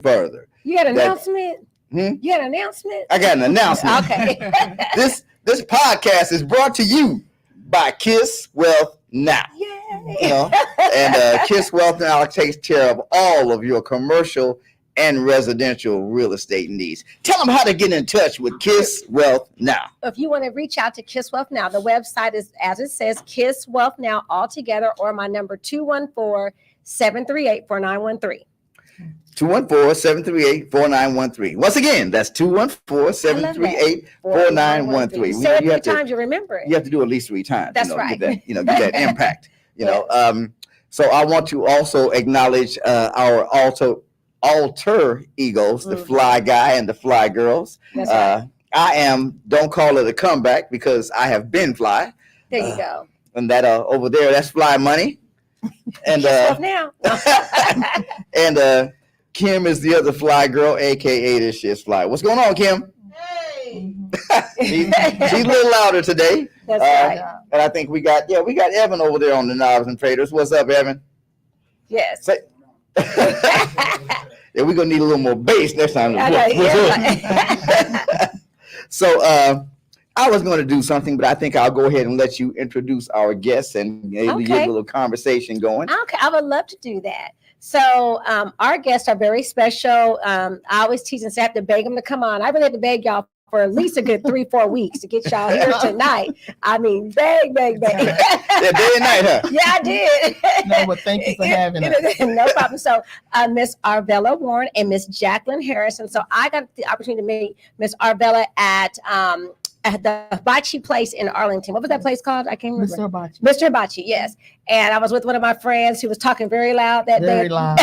further. You had an announcement? You had an announcement? I got an announcement. Okay. This podcast is brought to you by Kiss Wealth Now. Yay. You know, and Kiss Wealth Now takes care of all of your commercial and residential real estate needs. Tell them how to get in touch with Kiss Wealth Now. If you want to reach out to Kiss Wealth Now, the website is, as it says, Kiss Wealth Now all together, or my number 214-738-4913. 214-738-4913. Once again, that's 214-738-4913. Say it 3 times, you remember it. You have to do at least 3 times. That's right. Get that impact. So I want to also acknowledge our alter egos, the Fly Guy and the Fly Girls. That's right. I am, don't call it a comeback because I have been fly. There you go. And that over there, that's Fly Money. And now. And Kim is the other Fly Girl, aka this shit's Fly. What's going on, Kim? Hey. She's a little louder today. That's right. And I think we got Evan over there on the Knobs and Traders. What's up, Evan? Yes. Yeah, we're gonna need a little more bass next time. So I was going to do something, but I think I'll go ahead and let you introduce our guests and maybe get a little conversation going. Okay, I would love to do that. So our guests are very special. I always tease and say I have to beg them to come on. I really have to beg y'all for at least a good 3-4 weeks to get y'all here tonight. I mean, beg. Yeah, day and night, huh? Yeah, I did. No, but thank you for having us. No problem. So Miss Arvella Warren and Miss Jacqueline Harrison. So I got the opportunity to meet Miss Arvella at the Hibachi place in Arlington. What was that place called? I can't remember. Mr. Hibachi. Mr. Hibachi, yes. And I was with one of my friends who was talking very loud that day. Very loud.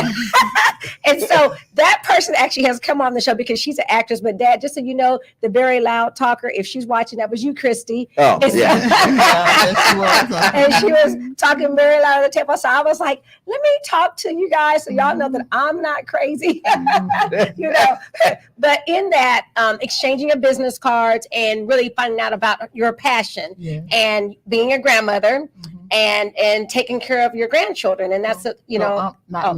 And so that person actually has come on the show because she's an actress. But Dad, just so you know, the very loud talker, if she's watching, that was you, Christy. Oh, yeah. And she was talking very loud at the table. So I was like, let me talk to you guys so y'all know that I'm not crazy. You know, but in that, exchanging of business cards and really finding out about your passion and being a grandmother and taking care of your grandchildren. And that's, not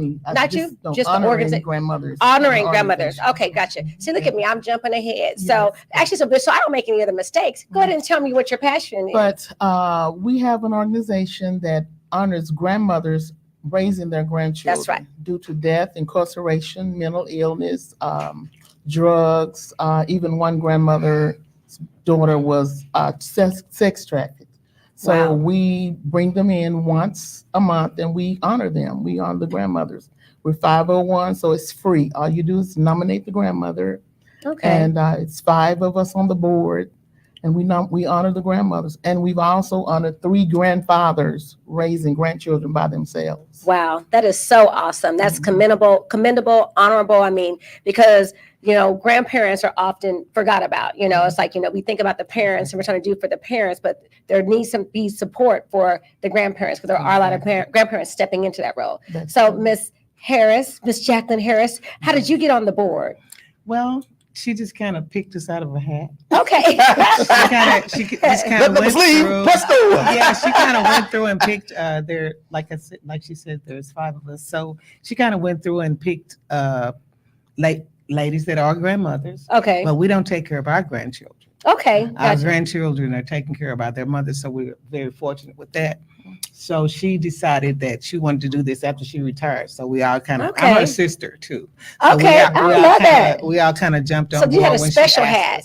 me. Not you? Just the organization. Grandmothers. Honoring grandmothers. Okay, gotcha. See, look at me. I'm jumping ahead. Yes. So actually, so I don't make any other mistakes. Go ahead and tell me what your passion is. But we have an organization that honors grandmothers raising their grandchildren. That's right. Due to death, incarceration, mental illness, drugs. Even one grandmother's daughter was sex trafficked. So we bring them in once a month and we honor them. We honor the grandmothers. We're 501, so it's free. All you do is nominate the grandmother. Okay. And it's 5 of us on the board. And we honor the grandmothers. And we've also honored 3 grandfathers raising grandchildren by themselves. Wow, that is so awesome. That's commendable, honorable. I mean, because grandparents are often forgot about. It's like, we think about the parents and we're trying to do for the parents, but there needs to be support for the grandparents because there are a lot of grandparents stepping into that role. So Miss Jacqueline Harris, how did you get on the board? Well, she just kind of picked us out of a hat. Okay. she just kind of went through. Yeah, she kind of went through and picked like she said, there's 5 of us. So she kind of went through and picked ladies that are grandmothers. Okay. But we don't take care of our grandchildren. Okay. Our grandchildren are taken care of by their mothers, so we're very fortunate with that. So she decided that she wanted to do this after she retired. So we all kind of, I'm her sister too. So okay, I love that. We all kind of jumped on board. So you had a special hat.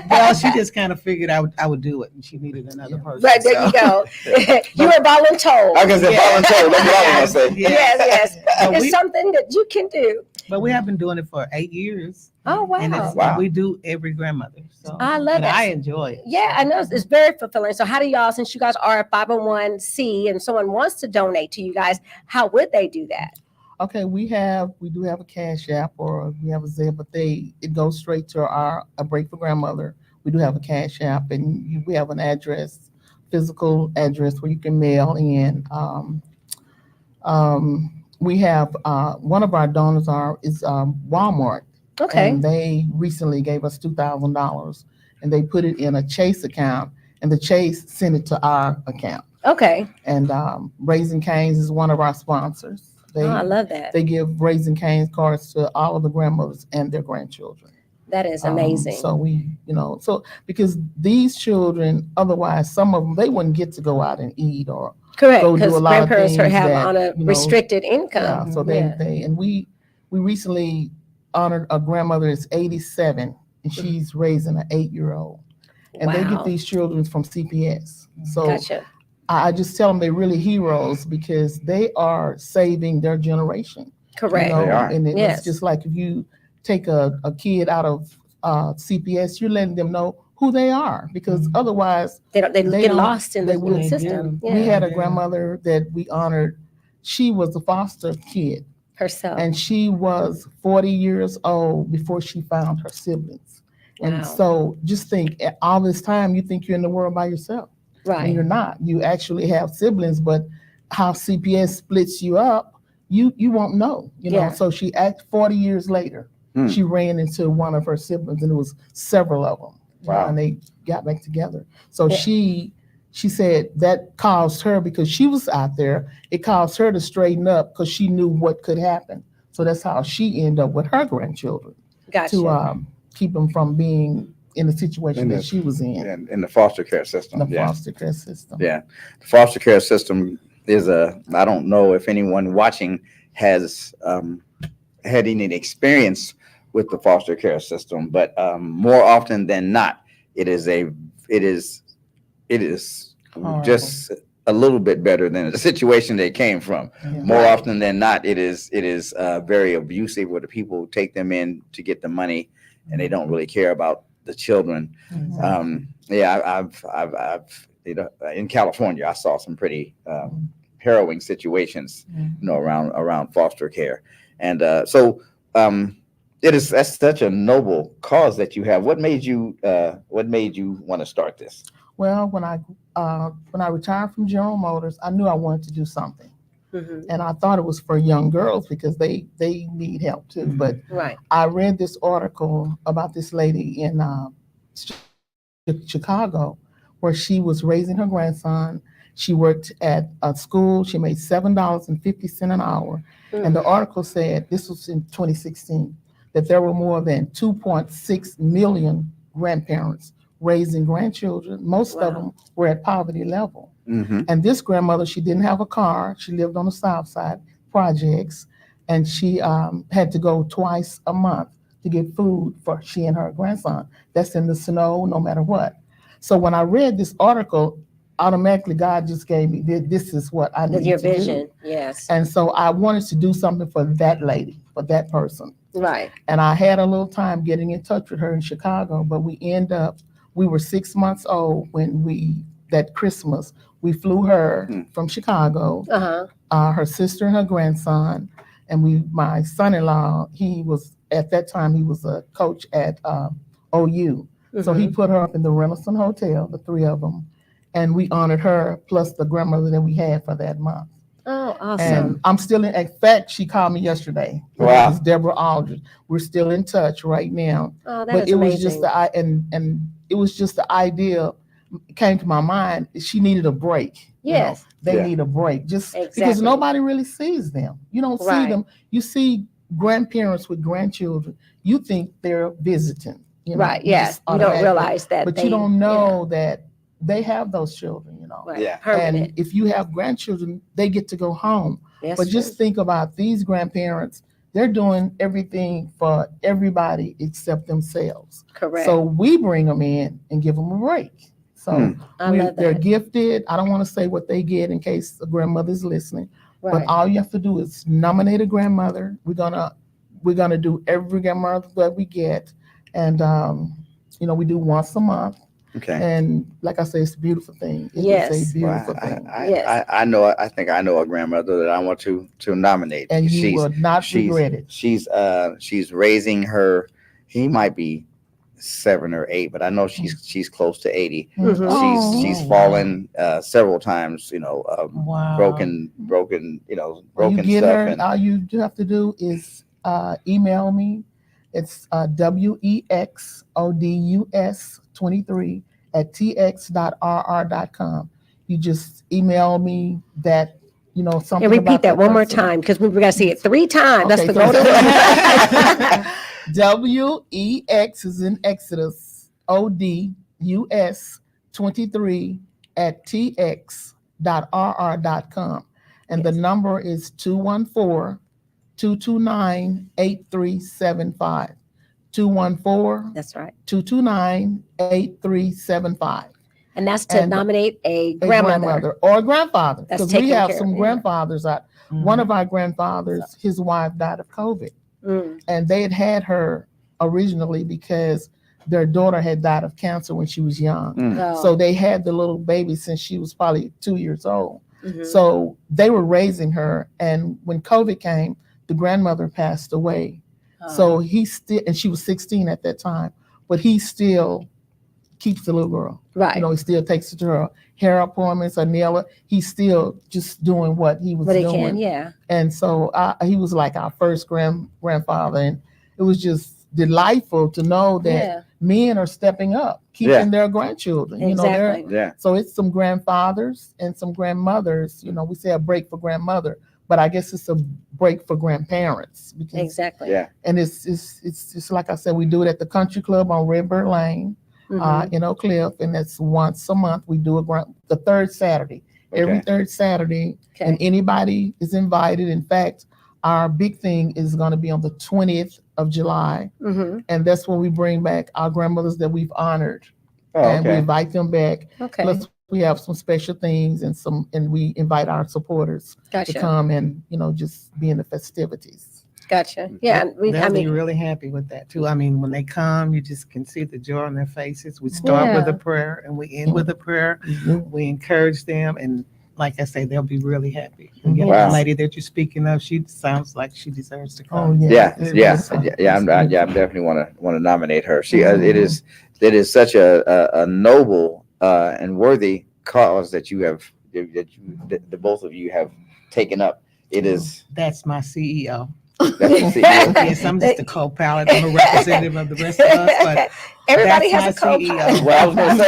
Well, she just kind of figured I would do it, and she needed another person. Right, there you go. You were voluntold. I can say voluntold. That's what I was going to say. Yes. It's something that you can do. But we have been doing it for 8 years. Oh, wow. And we do every grandmother. So I love it. I enjoy it. Yeah, I know it's very fulfilling. So how do y'all, since you guys are a 501c and someone wants to donate to you guys, how would they do that? Okay, we do have a Cash App or we have a Zelle, but it goes straight to a Break for Grandmother. We do have a Cash App and we have an address, physical address where you can mail in. We have one of our donors is Walmart. Okay. And they recently gave us $2,000 and they put it in a Chase account and the Chase sent it to our account. Okay. And Raising Cane's is one of our sponsors. They I love that. they give Raising Cane's cards to all of the grandmothers and their grandchildren. That is amazing. So we, so because these children, otherwise, some of them, they wouldn't get to go out and eat or Correct, go do because a lot of grandparents things have that, on a restricted income. Yeah, so we recently honored a grandmother that's 87 and she's raising an 8-year-old. And they get these children from CPS. So Gotcha. I just tell them they're really heroes because they are saving their generation. Correct. They are. And Yes. it's just like if you take a kid out of CPS, you're letting them know who they are because otherwise They They get don't- lost in the they will. system. we Yeah. had a grandmother that we honored. She was a foster kid Herself. and she was 40 years old before she found her siblings. Wow. And so just think all this time you think you're in the world by yourself. And you're Right. not. You actually have siblings, but how CPS splits you up, you won't know. Yeah. So she 40 years later, Hmm. she ran into one of her siblings, and it was several of them. Wow. And they got back together. So Yeah. she said that caused her, because she was out there, it caused her to straighten up because she knew what could happen. So that's how she ended up with her grandchildren Gotcha. to keep them from being in the situation In that the- she was in in the foster care system. the foster care system. Yeah. The foster care system is I don't know if anyone watching has had any experience with the foster care system, but more often than not, it is Horrible. just a little bit better than the situation they came from. Yeah. More often than not, it is very abusive where the people take them in to get the money and they don't really care about the children. Mhm. I've in California, I saw some pretty harrowing situations, Mhm. around foster care, and that's such a noble cause that you have. What made you want to start this? Well, when I retired from General Motors, I knew I wanted to do something, Mhm. and I thought it was for young girls because they need help too. Mm-hmm. But Right. I read this article about this lady in Chicago where she was raising her grandson. She worked at a school. She made $7.50 an hour. And the article said, this was in 2016, that there were more than 2.6 million grandparents raising grandchildren. Most of Wow. them were at poverty level. Mm-hmm. And this grandmother, she didn't have a car. She lived on the South Side projects, and she had to go twice a month to get food for she and her grandson. That's in the snow, no matter what. So when I read this article, automatically God just gave me this is what I need Your to do. vision. Yes. And so I wanted to do something for that lady, for that person. Right. And I had a little time getting in touch with her in Chicago, but we were 6 months old when that Christmas, we flew her from Chicago, Uh-huh. her sister and her grandson, and my son-in-law, at that time, he was a coach at OU. So he put her up in the Renaissance Hotel, the three of them, and we honored her plus the grandmother that we had for that month. Oh, awesome. And I'm still in fact, she called me yesterday. Wow. It's Deborah Aldridge. We're still in touch right now. Oh, that But is it amazing. was just and it was just the idea came to my mind. She needed a break. Yes. They Yeah. need a break just because Exactly. nobody really sees them. You don't see Right. them. You see grandparents with grandchildren. You think they're visiting. Right. You Yes. just You don't automatically- realize that. but you don't know that they have those children. Right. Yeah. Permanent. And if you have grandchildren, they get to go home. Yes. But just think about these grandparents. They're doing everything for everybody except themselves. correct. So we bring them in and give them a break. So I love they're that. gifted. I don't want to say what they get in case a grandmother's listening. Right. But all you have to do is nominate a grandmother. We're gonna do every grandmother that we get, and we do once a month. Okay. And like I say, it's a beautiful thing. It Yes. is a beautiful Well, thing. Yes. I think I know a grandmother that I want to nominate. And you will not she's- regret it. She's raising her. He might be 7 or 8, but I know she's close to 80. Mhm. Oh, She's fallen several times. Wow. Broken When you broken get stuff. her, And all you have to do is email me. It's WEXODUS23 @tx.rr.com. You just email me that something. And repeat about that one more person. time because we got to see it 3 times. That's Okay, the golden rule. WEX is in Exodus, ODUS 23 at tx.rr.com. And the Yes. number is 214-229-8375. 214-229-8375. That's right. And that's to And nominate a A grandmother. or a grandfather. That's Because we taking have care some of, yeah. grandfathers out. One of our grandfathers, his wife died of COVID. Mm. And they had her originally because their daughter had died of cancer when she was young. Oh. So they had the little baby since she was probably 2 years old. Mhm. So they were raising her. And when COVID came, the grandmother passed away. Oh. So he still, and she was 16 at that time, but he still keeps the little girl. Right. He still takes her to her hair appointments, her nail. He's still just doing what he was But he doing. can, yeah. And so he was like our first grandfather. And it was just delightful to know that Yeah. men are stepping up, keeping Yeah. their grandchildren. Exactly. Yeah. So it's some grandfathers and some grandmothers. We say a break for grandmother, but I guess it's a break for grandparents. Because, Exactly. Yeah. And it's just like I said, we do it at the Country Club on Redbird Lane Mhm. in Oak Cliff, and that's once a month. We do the third Saturday, every Okay. third Saturday, Okay. and anybody is invited. In fact, our big thing is going to be on the 20th of July, Mhm. and that's when we bring back our grandmothers that we've honored, Oh, and we okay. invite them back. Okay. Plus, we have some special things and we invite our supporters to Gotcha. come and just be in the festivities. Gotcha. Yeah. They'll be really happy with that too. I mean, when they come, you just can see the joy on their faces. We start with Yeah. a prayer and we end with a prayer. We encourage them, and like I say, they'll be really happy. And Wow. the lady that you're speaking of, she sounds like she deserves to Oh come. yeah, Yeah. I'm definitely want to nominate her. She it is such a noble and worthy cause that the both of you have taken up. It is. That's my CEO. That's the CEO. Yes, I'm just a co-pilot. I'm a representative of the rest of us, but Everybody has a that's my CEO. co-pilot. Well, I was going to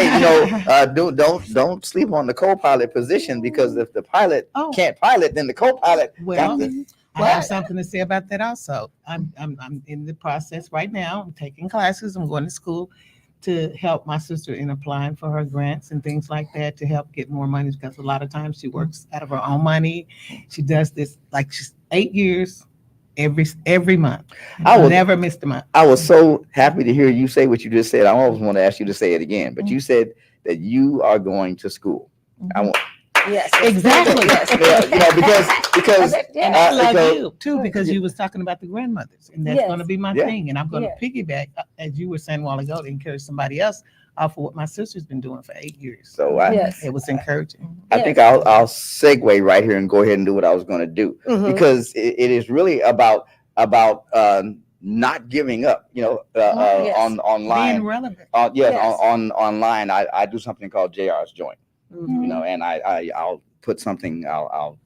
say, don't sleep on the co-pilot position, because if the pilot Oh. can't pilot, then the co-pilot Well, got to. I have something to say about that also. I'm in the process right now. I'm taking classes. I'm going to school to help my sister in applying for her grants and things like that to help get more money, because a lot of times she works out of her own money. She does this like she's 8 years every month. I I was never missed a month. I was so happy to hear you say what you just said. I always want to ask you to say it again, but you said that you are going to school. I want, Yes. Exactly. Yes. because Yeah. And I love so- you too, because you was talking about the grandmothers, and that's Yes. going to be my Yeah. thing. And I'm going to Yeah. piggyback, as you were saying a while ago, to encourage somebody else off of what my sister's been doing for 8 years. So Yes. It was encouraging. I think I'll segue right here and go ahead and do what I was going to do, Mhm. because it is really about not giving up. Yes. On online. Being relevant. Yes. On online, I do something called JR's Joint. Mhm. And I'll put something, I'll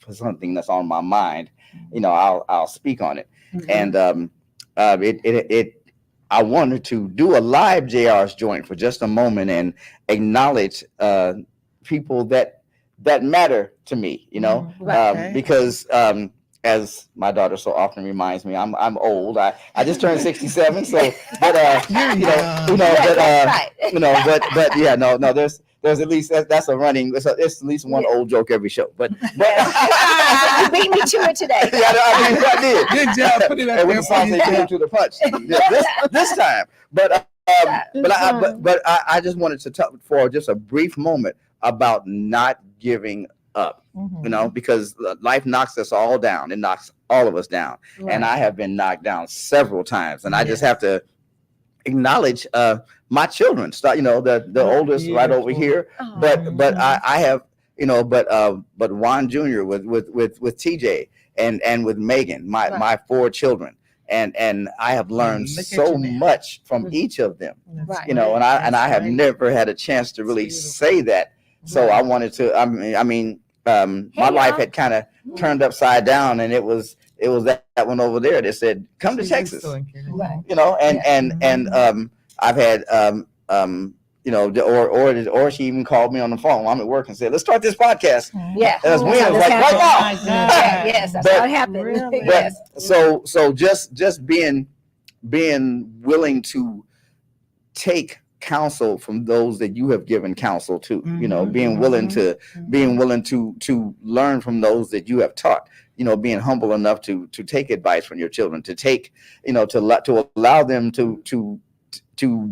put something that's on my mind, I'll speak on it. Mhm. And I wanted to do a live JR's Joint for just a moment and acknowledge people that matter to me, Right. because as my daughter so often reminds me, I'm old. I just turned 67, so but but yeah, no, there's at least that's a running. It's at least one old joke every show. But You beat me to it today. yeah, I did. Good job. Put it up And we there can for finally you. get into the punch this time. But I just wanted to talk for just a brief moment about not giving up. Because life knocks us all down. It knocks all of us down. And I have been knocked down several times. And I just have to acknowledge my children. The oldest right over here. Oh. But I have, but Juan Jr. with TJ and with Megan, my 4 children. And I have learned Look at so you now. much from Mhm. each of them. Right. And I have never had a chance to really say that. So I wanted to. My life had kind of turned upside down, and it was that one over there that said, "Come to Texas," Right. and I've had or she even called me on the phone. I'm at work and said, "Let's start this podcast." Yeah. That's when how it was this like, happened. right Oh now. my God. Yes, that's But- how it happened. Really? Yes. So just being willing to take counsel from those that you have given counsel to, Mhm, being willing to learn from those that you have taught, being humble enough to take advice from your children, to take, to allow them to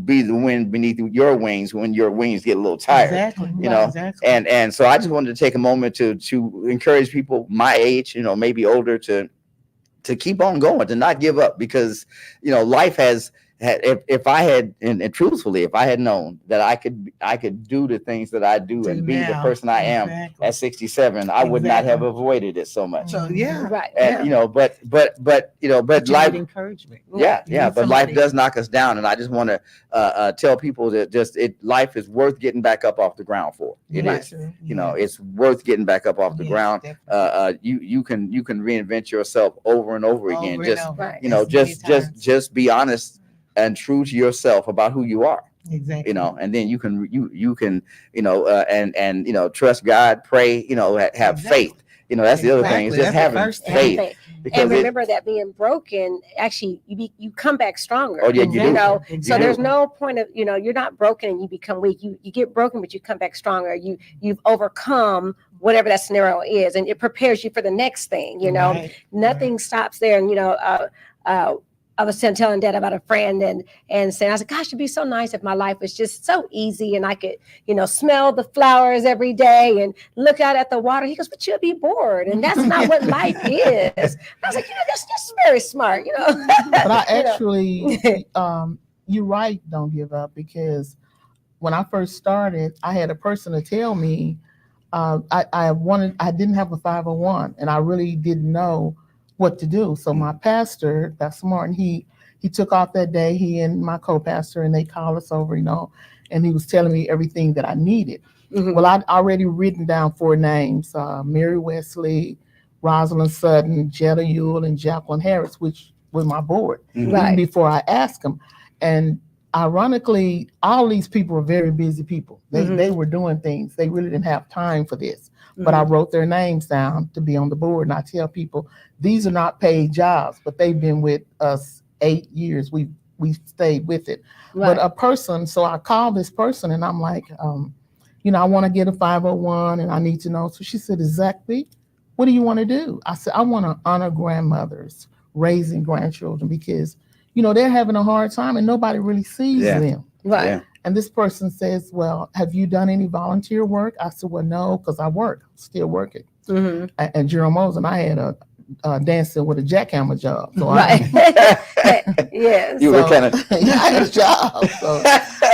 be the wind beneath your wings when your wings get a little tired. Exactly. Exactly. And so I just wanted to take a moment to encourage people my age, maybe older, to keep on going, to not give up, because life has if I had, and truthfully, if I had known that I could do the things that I do and be the now. person I am Exactly. at 67, I would not have Exactly. avoided it so much. So yeah. Right. And but But you life, need encouragement. yeah, You yeah, need but life somebody- does knock us down, and I just want to tell people that life is worth getting back up off the ground for. It Right. is, it's worth getting back up off the Yes, ground. definitely. You can reinvent yourself over and over again. Over Just and over. Right. As many times. just be honest and true to yourself about who you are. Exactly. And then you can trust God, pray, have Exactly. faith. That's the other thing, is Exactly. just That's the having first thing. faith. And Because remember that being broken, actually, you come back stronger. Oh, yeah, you do. know, You so do. there's no point of, you're not broken and you become weak. You get broken, but you come back stronger. You've overcome whatever that scenario is, and it prepares you for the next thing. Right. Nothing stops there. And I was telling Dad about a friend and saying, I said, gosh, it'd be so nice if my life was just so easy and I could, smell the flowers every day and look out at the water. He goes, but you'll be bored. And that's not what life is. I was like, that's very smart, But I actually, you're right, don't give up, because when I first started, I had a person to tell me I didn't have a 501 and I really didn't know what to do. So my pastor, Pastor Martin, he took off that day, he and my co-pastor, and they called us over, and he was telling me everything that I needed. Mhm. Well, I'd already written down 4 names, Mary Wesley, Rosalind Sutton, Jetta Ewell, and Jacqueline Harris, which was my board, Mhm. Right. even before I asked them. And ironically, all these people were very busy people. Mhm. They were doing things. They really didn't have time for this. But I wrote their names down to be on the board. And I tell people, these are not paid jobs, but they've been with us 8 years. We stayed with it. Right. But a person, so I called this person and I'm like, I want to get a 501 and I need to know. So she said, exactly, what do you want to do? I said, I want to honor grandmothers raising grandchildren because, they're having a hard time and nobody really sees Yeah. them. Right. Yeah. And this person says, well, have you done any volunteer work? I said, well, no, because I work, still working. Mhm. And Jerome Mosen, I had a dancing with a jackhammer job. So Right. Yes. You were kind of I had a job. So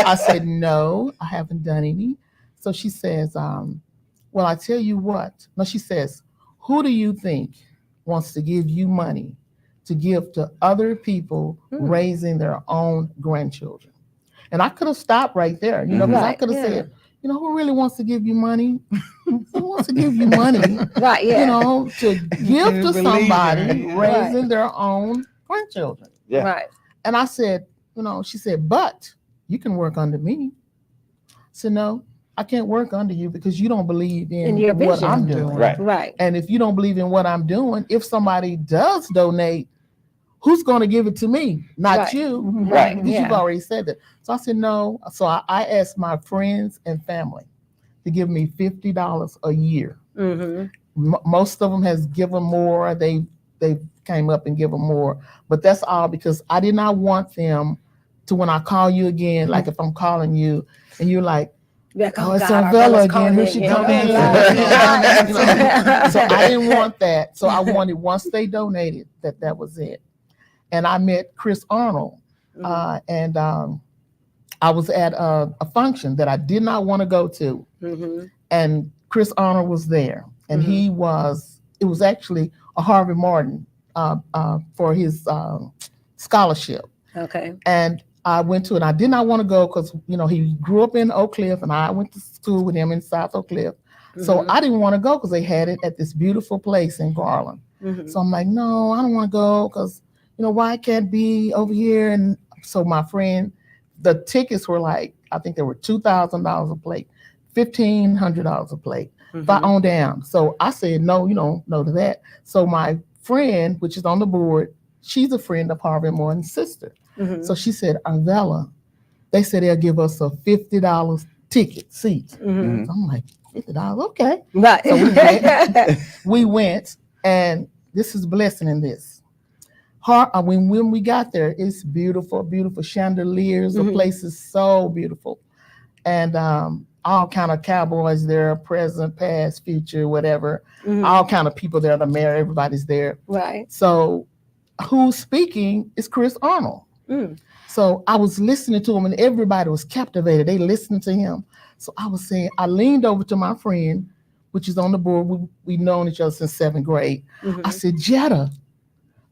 I said, no, I haven't done any. So she says, well, I tell you what. No, she says, who do you think wants to give you money to give to other people raising their own grandchildren? And I could have stopped right there, because I Right, could have yeah. said, who really wants to give you money? Who wants to give you money, Right. Yeah. to give to Believe somebody it, yeah. raising their own grandchildren? Yeah. Right. And I said, she said, but you can work under me. I said, no, I can't work under you because you don't believe in In your what vision. I'm doing. Right. Right. And if you don't believe in what I'm doing, if somebody does donate, who's going to give it to me? Not Right. you. Right. Because Yeah. you've already said that. So I said, no. So I asked my friends and family to give me $50 a year. Mhm. Most of them has given more. They came up and given more, but that's all because I did not want them to, when I call you again, like if I'm calling you and you're like, Like, oh, it's God, on our Vela brother's again. calling Here me she again. comes. Right. So I didn't want that. So I wanted, once they donated, that was it. And I met Chris Arnold, and I was at a function that I did not want to go to, Mhm. and Chris Arnold was there, and it was actually a Harvey Martin for his scholarship. Okay. And I went to it. I did not want to go because, he grew up in Oak Cliff and I went to school with him in South Oak Cliff. So Mhm. I didn't want to go because they had it at this beautiful place in Garland. Mhm. So I'm like, no, I don't want to go because, why it can't be over here? And so my friend the tickets were like, I think they were $2,000 a plate, $1,500 a plate, on down. So I said, no, you don't know to that. So my friend, which is on the board, she's a friend of Harvey Morton's sister. So she said, Arvella, they said they'll give us a $50 ticket seat. So I'm like, $50, okay. Right. So we went, and this is blessing in this. When we got there, it's beautiful, beautiful chandeliers. The place is so beautiful. And all kind of cowboys there, present, past, future, whatever. All kind of people there, the mayor, everybody's there. Right. So who's speaking is Chris Arnold. So I was listening to him, and everybody was captivated. They listened to him. So I was saying, I leaned over to my friend, which is on the board. We've known each other since 7th grade. I said, Jetta,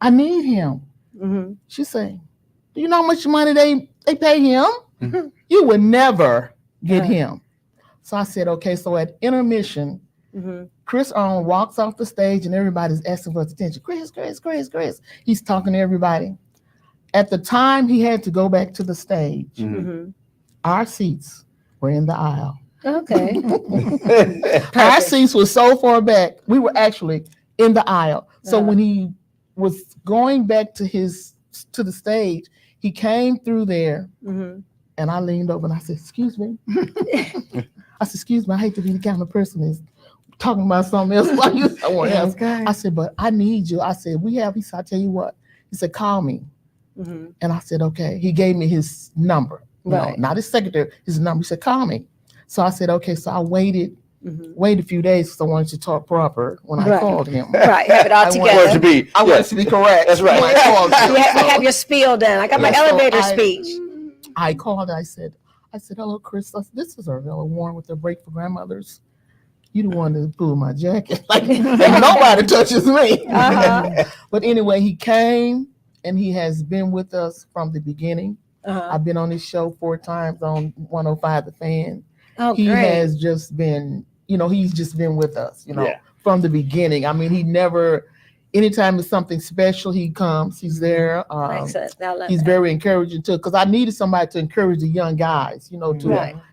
I need him. She said, do you know how much money they pay him? You would never get him. So I said, okay. So at intermission, Chris Arnold walks off the stage, and everybody's asking for his attention. Chris. He's talking to everybody. At the time he had to go back to the stage, our seats were in the aisle. Okay. Our seats were so far back, we were actually in the aisle. So when he was going back to the stage, he came through there, and I leaned over and I said, excuse me. I said, excuse me, I hate to be the kind of person that's talking about something else while you someone else. I said, but I need you. I said, he said, I tell you what. He said, call me. And I said, okay. He gave me his number, not his secretary, his number. He said, call me. So I said, okay. So I waited a few days because I wanted to talk proper when I called him. Right, have it all together. Want it to be. I wanted to be correct. That's right. When I called him. You have your spiel done. I got my elevator speech. I called. I said, hello, Chris. This is Arvella Warren with the Break for Grandmothers. You the one that pulled my jacket. Like nobody touches me. But anyway, he came, and he has been with us from the beginning. I've been on his show 4 times on 105 The Fan. Oh, he great. has just been, he's just been with us, from the beginning. I mean, he never, anytime it's something special, he comes, he's there. Excellent. I love He's that. very encouraging too, because I needed somebody to encourage the young guys,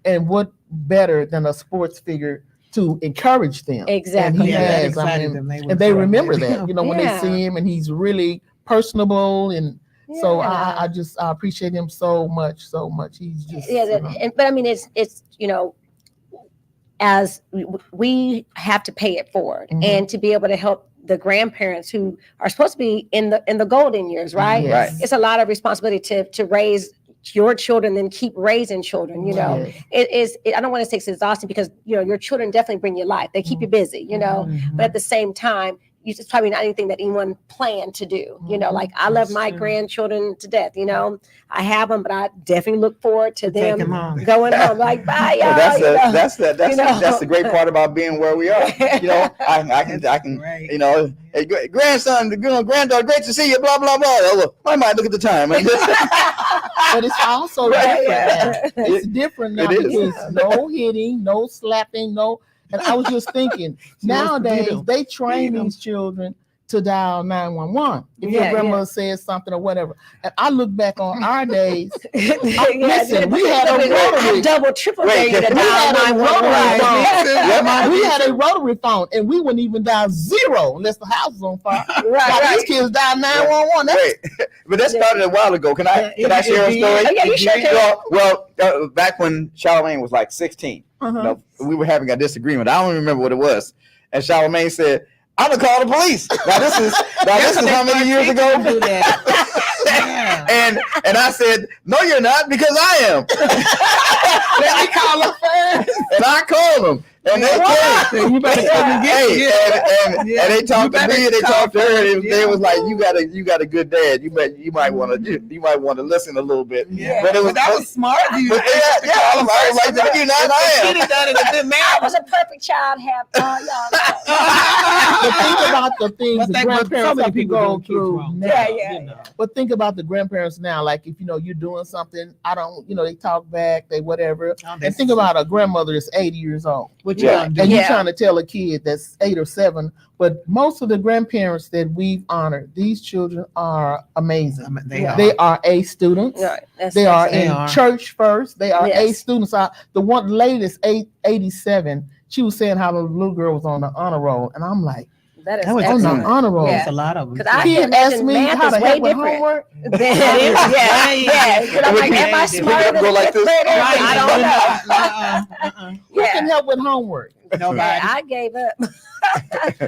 and what better than a sports figure to encourage them. Exactly. And he that has, excited them. and they remember that, when they see him, and he's really personable, and so I appreciate him so much. He's just but I mean, it's as we have to pay it forward, and to be able to help the grandparents who are supposed to be in the golden years, right? Yes. It's a lot of responsibility to raise your children and keep raising children. It is. I don't want to say it's exhausting, because your children definitely bring you life. They keep you busy. But at the same time, it's probably not anything that anyone planned to do. Like I love my grandchildren to death. I have them, but I definitely look forward to them going home. Like, bye, y'all. That's the great part about being where we are. I can hey, grandson, granddaughter, great to see you. Blah blah blah. Oh, I might look at the time. but it's also different. It's different now because no hitting, no slapping, no. And I was just thinking, nowadays they train these children to dial 911 if your grandmother says something or whatever. And I look back on our days. Listen, we had a rotary, double, triple. We had a rotary phone, and we wouldn't even dial 0 unless the house was on fire. These kids dial 911. But that started a while ago. Can I share a story? Yeah, you sure can. Well, back when Charlamagne was like 16. We were having a disagreement. I don't remember what it was. And Charlamagne said, I'm gonna call the police. Now this is how many years ago? And I said, no, you're not, because I am. Let me call them first. And I called them. And they came. You better come and get and they talked to me, and they talked to her, and they was like, you got a good dad. You might want to listen a little bit. Yeah. But that was smart of you. But I was like, no, you're not. I am. I was a perfect child. But think about the things the grandparents have to go through now. But think about the grandparents now. Like if you're doing something, they talk back, they whatever. And think about a grandmother that's 80 years old. What you Yeah. gonna do? And you're Yeah. trying to tell a kid that's 8 or 7, but most of the grandparents that we've honored, these children are amazing. I mean, They are A students. Right. They are They in are. church first. They are A Yes. students. The one lady that's 87, she was saying how the little girl was on the honor roll. And I'm like, That is That was on the excellent. honor roll. Yeah. There's a lot of them. Because I Kid can asked imagine me math how is to way help with different. homework. Yeah. Because I'm like, am I Way smarter than Go like this. I don't know. Who Yeah. can help with homework? Nobody. Yeah, I gave up.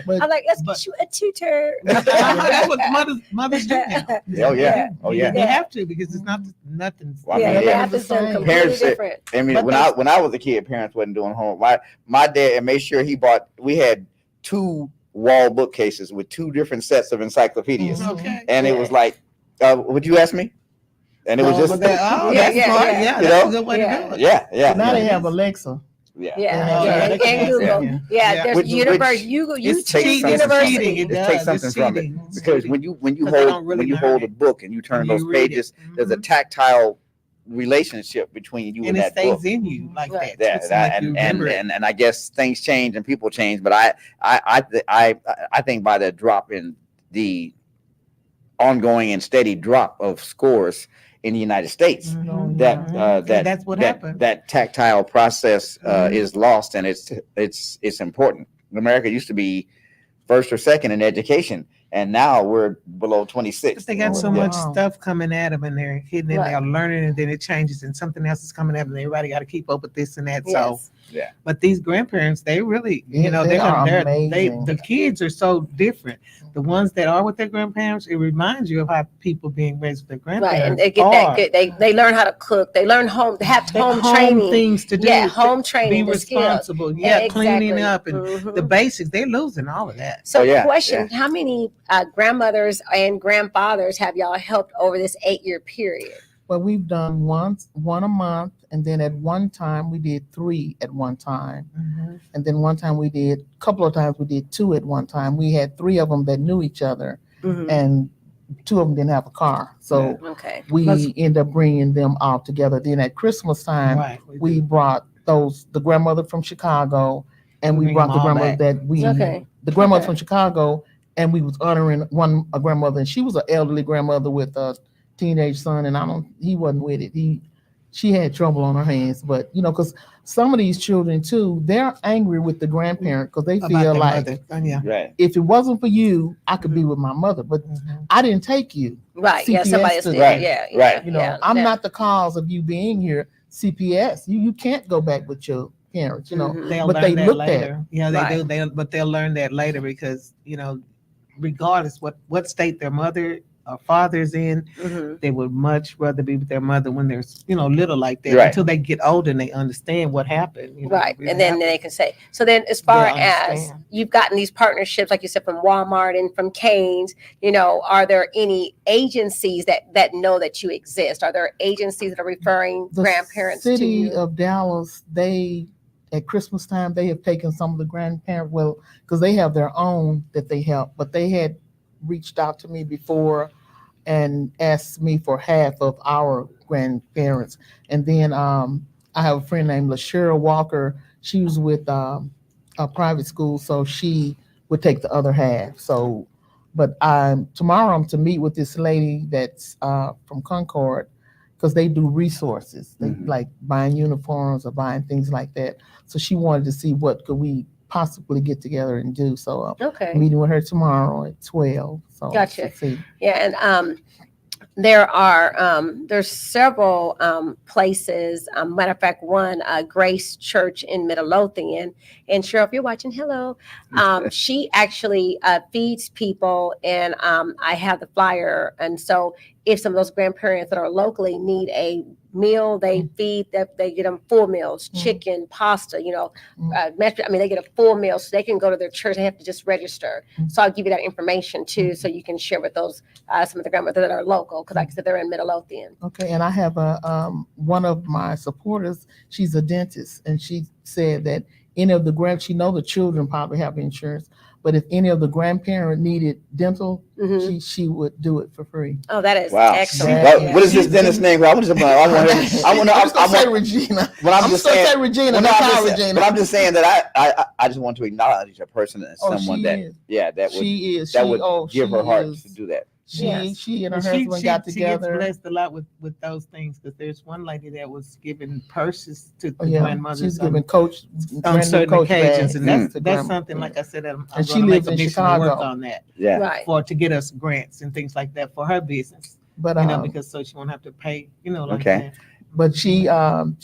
But I'm like, let's But- get you a tutor. That's what mothers do now. Oh yeah. Oh yeah. They have to because it's not nothing. Well, I Yeah, mean, the yeah. math is done Parents completely said- different. I mean, But when I was a kid, parents wasn't doing homework. My dad made sure he bought. We had 2 wall bookcases with 2 different sets of encyclopedias, Mhm. Okay. and it was like, would you ask me? And it was just, Yeah, that's yeah, smart. yeah. Yeah, You that's know? a good way Yeah. to do it. yeah, So now they yeah, have Alexa. yeah. Yeah, Yeah. yeah, Yeah. and Google. Yeah. Yeah, there's Which- universe. which- You It's take choose something- university. cheating. It Just does. take It's something from it. cheating. It's Because cheating. when you 'Cause they don't really when you learn hold a it. book and you turn And those you read it. pages, there's a Mhm. tactile relationship between you and and it that book. stays in you like Right. that. Yeah, It's like you and remember it. and I guess things change and people change, but I think by the drop in the ongoing and steady drop of scores in the United States, Mhm. that Mhm. that that's what that, happened. that tactile process Mhm. is lost, and it's important. America used to be first or second in education, and now we're below 26. But they got so Yeah. much stuff coming at them and they're hitting and Right. they're learning and then it changes and something else is coming at them. Everybody got to keep up with this and that. So, Yes. Yeah. but these grandparents, they really, Yeah, they they're are they amazing. the kids are so different. The ones that are with their grandparents, it reminds you of how people being raised with their grandparents Right, and they get that are. good. They learn how to cook. They learn They have home training. things to do. Yeah, to home be training. The skills. responsible. Yeah, cleaning exactly. up and Mhm. the basics. They're losing all of that. So, Oh, yeah, question: how many grandmothers and grandfathers have y'all helped over this 8-year period? Well, we've done one a month, and then at one time we did 3 at one time, and then one time a couple of times we did 2 at one time. We had 3 of them that knew each other, and 2 of them didn't have a car, so Okay. we Let's- end up bringing them all together. Then at Christmas time, Right. we brought the grandmother from Chicago, and we Bring brought them the all grandmother back. Okay. the grandmother Okay. from Chicago, and we was honoring a grandmother, and she was an elderly grandmother with a teenage son, and he wasn't with it. She had trouble on her hands, but because some of these children too, they're angry with the grandparent because they About feel their like mother. Oh, yeah. Right. if it wasn't for you, I could be with my mother, but I didn't take you. Right. Yeah. CPS Somebody else to did. that. Yeah. Right. Yeah. I'm yeah. not the cause of you being here. CPS, you can't go back with your parents. Mhm. They'll But learn they that looked at later. Yeah, they Right. do. But they'll learn that later because regardless what state their mother or father's in, Mhm. they would much rather be with their mother when they're little like that Right. until they get older and they understand what happened. Right. really And then happened. they can say, so then as far They'll as understand. you've gotten these partnerships, like you said, from Walmart and from Canes, are there any agencies that know that you exist? Are there agencies that are referring The grandparents to city you? of Dallas, at Christmas time, they have taken some of the grandparents, because they have their own that they help, but they had reached out to me before and asked me for half of our grandparents. And then I have a friend named LaShira Walker. She was with a private school, so she would take the other half. So, but tomorrow I'm to meet with this lady that's from Concord, because they do resources, they Mhm. like buying uniforms or buying things like that. So she wanted to see what could we possibly get together and do. So Okay. I'm meeting with her tomorrow at 12. So Gotcha. we'll see. Yeah, and there's several places. Matter of fact, one Grace Church in Midlothian, and Cheryl, if you're watching, hello. She actually feeds people, and I have the flyer. And so, if some of those grandparents that are locally need a meal, they feed that they get them full meals, chicken, pasta, they get a full meal, so they can go to their church. They have to just register. So I'll give you that information too, so you can share with those some of the grandmothers that are local, because like I said, they're in Midlothian. Okay, and I have one of my supporters. She's a dentist, and she said that any of the she know the children probably have insurance, But if any of the grandparent needed dental, Mhm. she would do it for free. Oh, that is Wow. excellent. That- Yeah. What is this dentist name? I want to. I'm just gonna say want. Regina. Well, I'm I'm just just gonna saying. say Regina. Well, no, That's I'm how just, Regina. but I'm just saying that I just want to acknowledge a person as Oh, someone she that is. that would She is. that she, would oh, give she her heart is. to do that. Yes. She and her And husband got She gets together. blessed a lot with those things, because there's one lady that was giving purses to Oh, the yeah, grandmothers she's giving coach on brand new certain coach occasions, bags and to that's grandma. something, like I said, I'm And she gonna make lives a in mission to work Chicago. on that Yeah. Right. to get us grants and things like that for her business, But because so she won't have to pay, like Okay. that. but she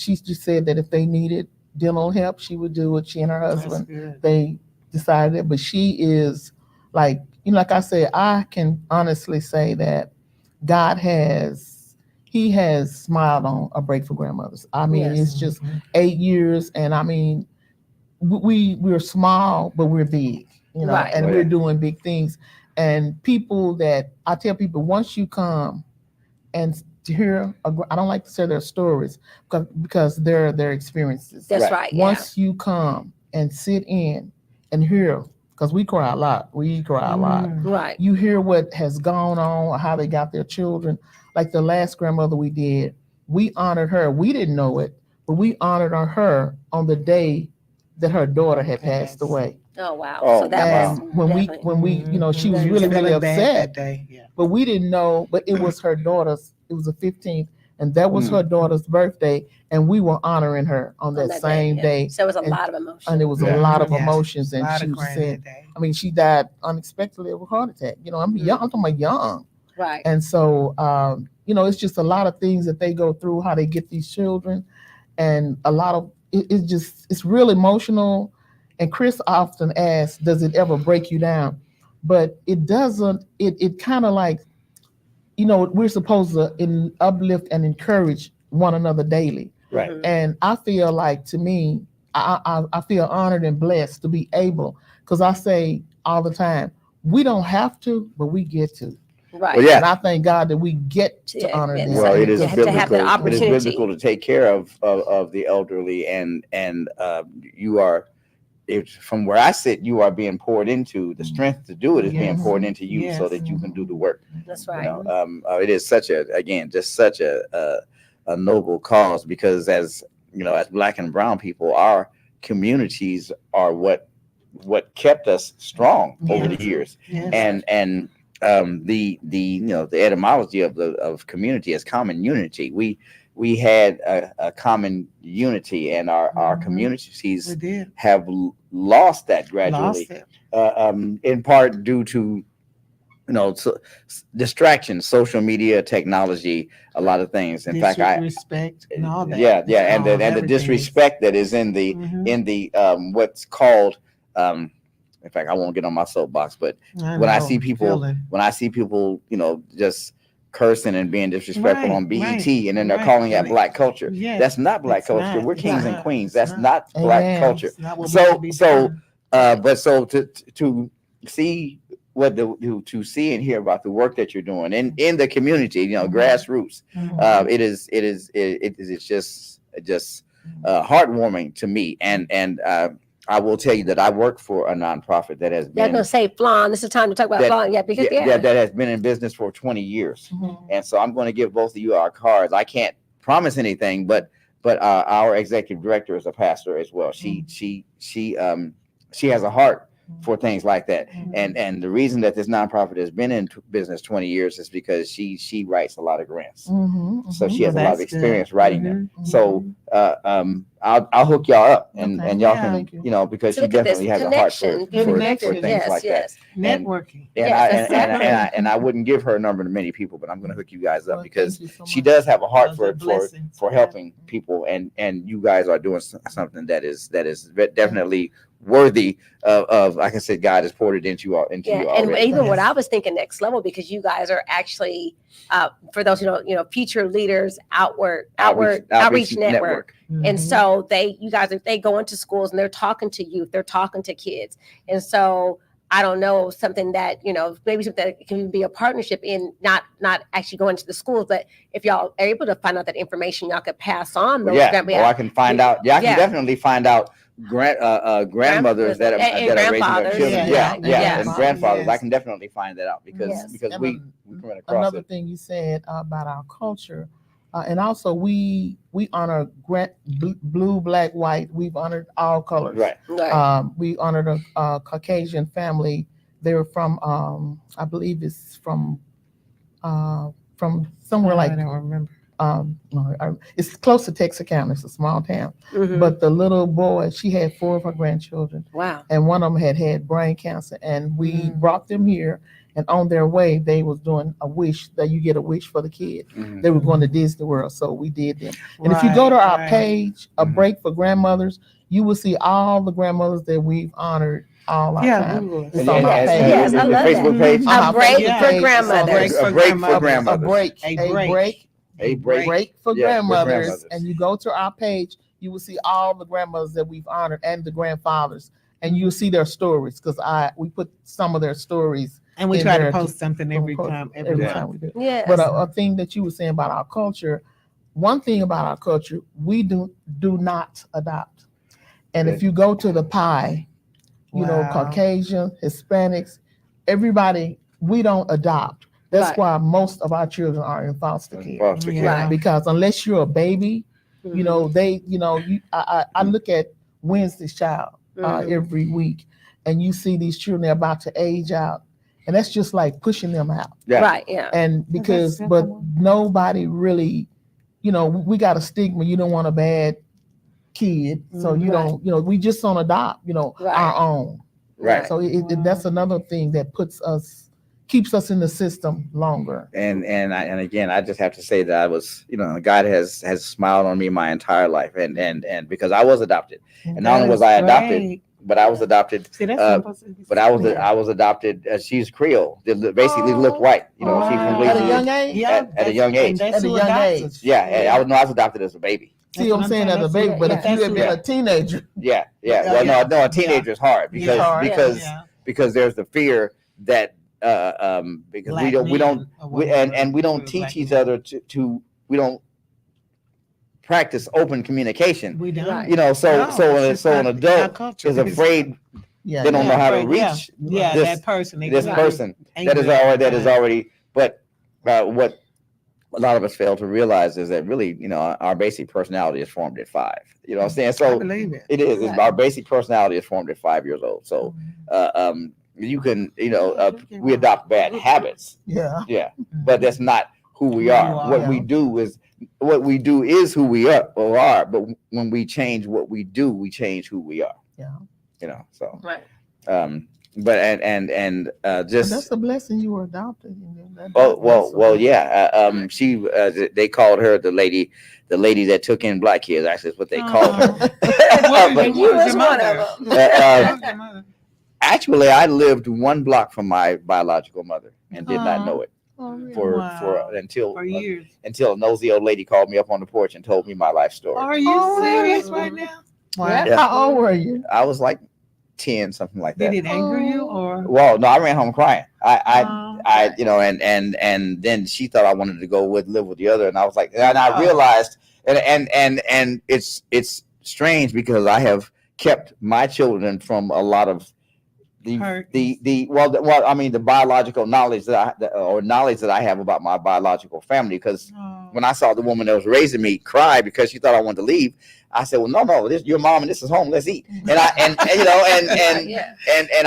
just said that if they needed dental help, she would do it. She and her That's husband, good. they decided it. But she is like, like I said, I can honestly say that God he has smiled on A Break for Grandmothers. I mean, Yes. it's just 8 years, and I mean, we're small, but we're big, Right. and Oh, we're yeah. doing big things. And people that I tell people, once you come and to hear, I don't like to say their stories because they're their experiences. That's Right. right. Yeah. Once you come and sit in and hear, because we cry a lot, Right. you hear what has gone on, how they got their children. Like the last grandmother we did, we honored her. We didn't know it, but we honored her on the day that her daughter had passed away. Oh wow. Oh, So that was And when we, definitely- she was Very really, sad. really Feeling bad upset, that day. Yeah. but we didn't know, but it was her daughter's, it was the 15th, and that was Mm. her daughter's birthday, and we were honoring her on on that same yeah. day. So it was a And- lot of emotion. And it was Yeah. a lot of Yes. emotions, A and lot she of crying said, that day. I mean, she died unexpectedly of a heart attack. I'm young, I'm talking about young. Right. And so, it's just a lot of things that they go through, how they get these children, and a lot of it's real emotional. And Chris often asks, does it ever break you down? But it doesn't. It kind of like, we're supposed to uplift and encourage one another daily. Right. Mhm. And I feel like, to me, I feel honored and blessed to be able, because I say all the time, we don't have to, but we get to. Right. Well, yeah. And I thank God that we get to Yeah, honor yeah, them. Well, it is to have that biblical. It is opportunity. biblical to take care of the elderly, and you are. From where I sit, you are being poured into. The strength to do it is being Yes. poured into you, so Yes. that you can do the work. That's You right. know, it is such a noble cause, because as Black and brown people, our communities are what kept us strong over the Yes. years. Yes. And the etymology of community is common unity. We had a common unity, and our Mhm. communities We did. have lost that gradually, Lost it. in part due to distractions, social media, technology, a lot of things. In fact, Respect and all that. yeah, and the Everything is- disrespect that is in the Mhm. what's called in fact, I won't get on my soapbox, but when I know, see people- feeling. when I see people just cursing and being disrespectful Right, on BET, right, and then they're right. calling it And Black culture. Yes, That's not Black it's culture. not. We're It's kings and not. queens. It's That's not. not Black Amen. culture. It's not what So- we should be so- doing. But so to see to see and hear about the work that you're doing in the community, Mhm. grassroots, Mhm. it's just heartwarming to me, and I will tell you that I work for a nonprofit that has Yeah, I'm been gonna say Flan. This is time to talk about That- Flan. Yeah, because that has been in business for 20 years. Mhm. And so I'm going to give both of you our cards. I can't promise anything, but our executive director is a pastor as well. She has a heart for things like that. And the reason that this nonprofit has been in business 20 years is because she writes a lot of grants. Mhm, So mhm. she has a lot of That's good. experience writing them. Mhm. So I'll hook y'all up, and Okay. y'all Yeah. can, Thank you. because So she look at this definitely has a heart for connection. things Yes, like that. yes. Networking. And Yes, I wouldn't give her a number to many people, but I'm going to hook you guys up Well, because thank you so she much. does have a heart Those are blessings. for helping people, and you guys are doing something that is definitely worthy of like I said, God has poured it into you Yeah, you and already. even what Yes. I was thinking next level, because you guys are actually, for those who don't, future leaders outreach network. And Mhm. so they go into schools and they're talking to youth, they're talking to kids. And so I don't know, something that, maybe something that can be a partnership in not actually going to the schools, but if y'all are able to find out that information, y'all could pass on those. I can find out. Yeah, I can Yeah. definitely find out grandmothers that are And that are raising their grandfathers. children. Yeah. Yeah, and Yes. grandfathers. I Yes. can definitely find that out because Yes. And we run across another it. thing you said about our culture, and also we honor blue, black, white. We've honored all colors. Right. Right. We honored a Caucasian family. They're from, I believe it's from somewhere I like, don't remember. it's close to Texarkana. It's a small town. Mhm. But the little boy, she had 4 of her grandchildren, Wow. and one of them had brain cancer. And we Mm. brought them here, and on their way, they was doing a wish that you get a wish for the kid. Mhm. They were going to Disney World, so we did them. And if you go to our Right. page, A Mhm. Break for Grandmothers, you will see all the grandmothers that we've honored all our Yeah, time. Google. It's And- on and- our and- page. Yes, I and the love Facebook that. page. Uh-huh, A break Facebook for page, grandmothers. A break for A grandmothers. break, A a break. break, A break. break for Yeah, for grandmothers. grandmothers. And you go to our page, you will see all the grandmothers that we've honored and the grandfathers, and you'll see their stories because we put some of their stories And we in try there to post something every time, every Yeah. month. we do. Yes. But a thing that you were saying about our culture, one thing about our culture, we do not adopt. And if Good. you go to the pie, you know, Wow. Caucasian, Hispanics, everybody, we don't adopt. That's Right. why most of our children are in foster care. Foster care. Yeah. Because unless you're a baby, Mhm. you know, I look at Wednesday's Child Mhm. every week, and you see these children they're about to age out, and that's just like pushing them out. Yeah. Right. Yeah. And because, but nobody really, you know, we got a stigma. You don't want a bad kid, so you Right. don't, you know, we just don't adopt, you know, Right. our own. Right. So that's another thing that keeps us in the system longer. And again, I just have to say that I was, God has smiled on me my entire life, and because I was adopted, and not only was I adopted, but I was adopted. See, that's But I was adopted. She's Creole. They basically look white. She's from At a Louisiana. young age. Yeah, at a young age. At a young age. Yeah, and I was adopted as a baby. See what I'm saying, as a baby, but if you had been a teenager, Yeah. Yeah. Well, no, a teenager is hard because It's hard. because there's the fear that because we don't we don't teach each other to we don't practice open communication. We don't. Right. So an adult is afraid yeah, they don't know how to Yeah. reach Yeah, this that person. They this get person angry. that is already. But what a lot of us fail to realize is that really, our basic personality is formed at 5. You know what I'm saying? I So believe it. it is. Right. Our basic personality is formed at 5 years old. So you can, we adopt bad habits. yeah. Yeah, but that's not who we Who are. you are. What we do is who we are. But when we change what we do, we change who we are. Yeah. So Right. but and But just that's a blessing you were adopted. yeah. She they called her the lady that took in black kids. Actually, is what they called her. And you was one of them. Actually, I lived 1 block from my biological mother and did not know it for years. until a nosy old lady called me up on the porch and told me my life story. Are you Oh, serious really? right now? Yeah. How old were you? I was like 10, something like that. Did it anger you or? Well, no, I ran home crying. I Oh, and then she thought I wanted to go live with the other, and I was like, and I realized, and it's strange because I have kept my children from a lot of Hurt. the biological knowledge knowledge that I have about my biological family, because when I saw the woman that was raising me cry because she thought I wanted to leave, I said, well, no, this your mom and this is home. Let's eat. And Yeah.